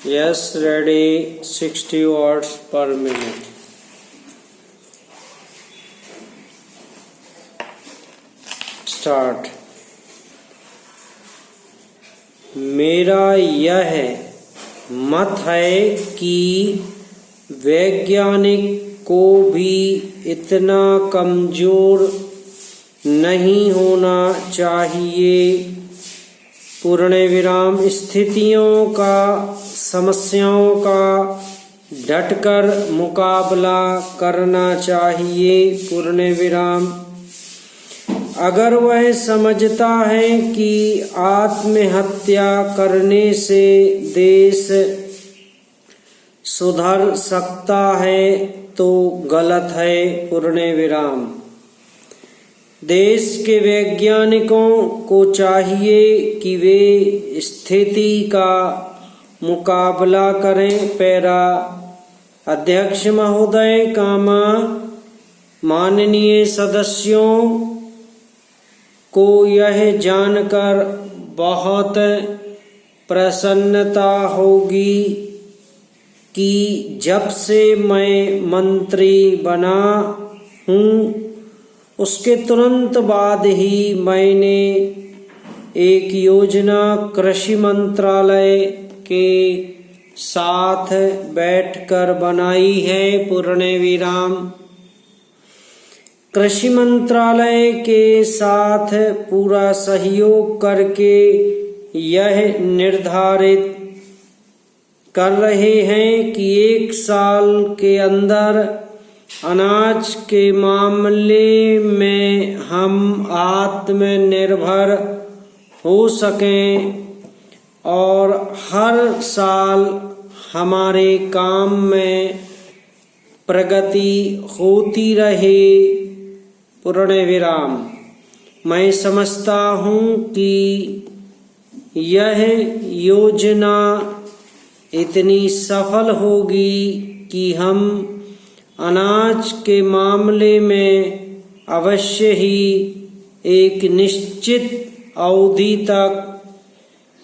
Yes, ready. 60 watts per minute. Start. मेरा यह मत है कि वैज्ञानिक को भी इतना कमजोर नहीं होना चाहिए। पूर्ण विराम। स्थितियों का, समस्याओं का डटकर मुकाबला करना चाहिए। पूर्ण विराम। अगर वह समझता है कि आत्महत्या करने से देश सुधर सकता है तो गलत है। पूर्ण विराम। देश के वैज्ञानिकों को चाहिए कि वे स्थिति का मुकाबला करें। पैरा। अध्यक्ष महोदय, माननीय सदस्यों को यह जानकर बहुत प्रसन्नता होगी कि जब से मैं मंत्री बना हूँ उसके तुरंत बाद ही मैंने एक योजना कृषि मंत्रालय के साथ बैठकर बनाई है। पूर्ण विराम। कृषि मंत्रालय के साथ पूरा सहयोग करके यह निर्धारित कर रहे हैं कि 1 साल के अंदर अनाज के मामले में हम आत्मनिर्भर हो सकें और हर साल हमारे काम में प्रगति होती रहे। पूर्ण विराम। मैं समझता हूँ कि यह योजना इतनी सफल होगी कि हम अनाज के मामले में अवश्य ही एक निश्चित अवधि तक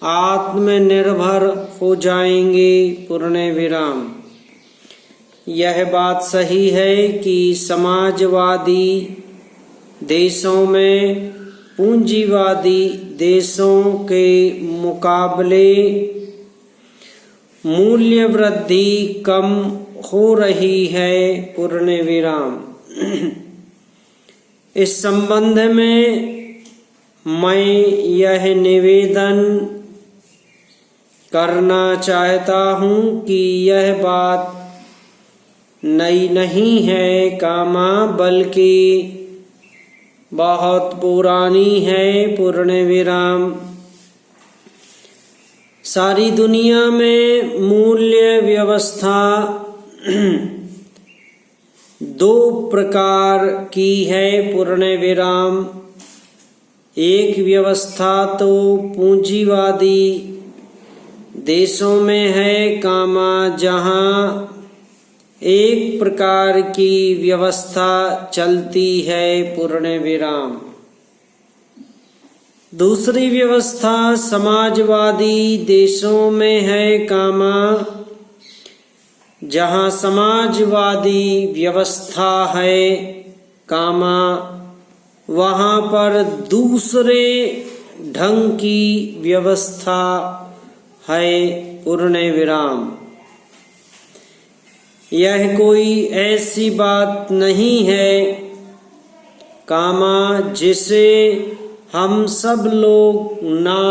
आत्मनिर्भर हो जाएंगे। पूर्ण विराम। यह बात सही है कि समाजवादी देशों में पूंजीवादी देशों के मुकाबले मूल्य वृद्धि कम हो रही है। पूर्ण विराम। इस संबंध में मैं यह निवेदन करना चाहता हूँ कि यह बात नई नहीं है, बल्कि बहुत पुरानी है। पूर्ण विराम। सारी दुनिया में मूल्य व्यवस्था 2 प्रकार की है। पूर्ण विराम। एक व्यवस्था तो पूंजीवादी देशों में है, जहाँ एक प्रकार की व्यवस्था चलती है। पूर्ण विराम। दूसरी व्यवस्था समाजवादी देशों में है, जहाँ समाजवादी व्यवस्था है, वहाँ पर दूसरे ढंग की व्यवस्था है। पूर्ण विराम। यह कोई ऐसी बात नहीं है, जिसे हम सब लोग ना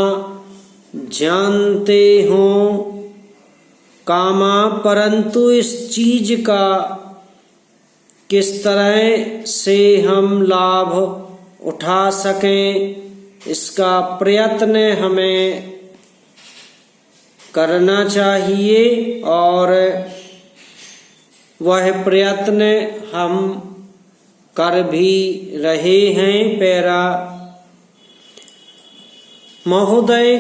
जानते हों, परंतु इस चीज का किस तरह से हम लाभ उठा सकें, इसका प्रयत्न हमें करना चाहिए और वह प्रयत्न हम कर भी रहे हैं। पैरा। महोदय,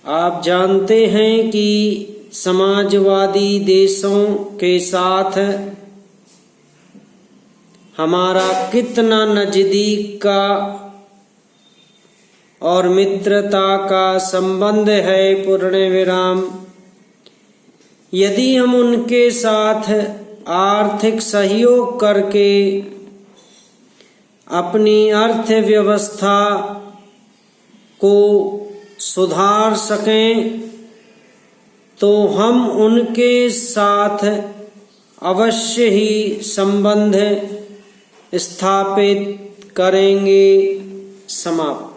आप जानते हैं कि समाजवादी देशों के साथ हमारा कितना नजदीक का और मित्रता का संबंध है पूर्ण विराम। यदि हम उनके साथ आर्थिक सहयोग करके अपनी अर्थव्यवस्था को सुधार सकें तो हम उनके साथ अवश्य ही संबंध स्थापित करेंगे। समाप्त।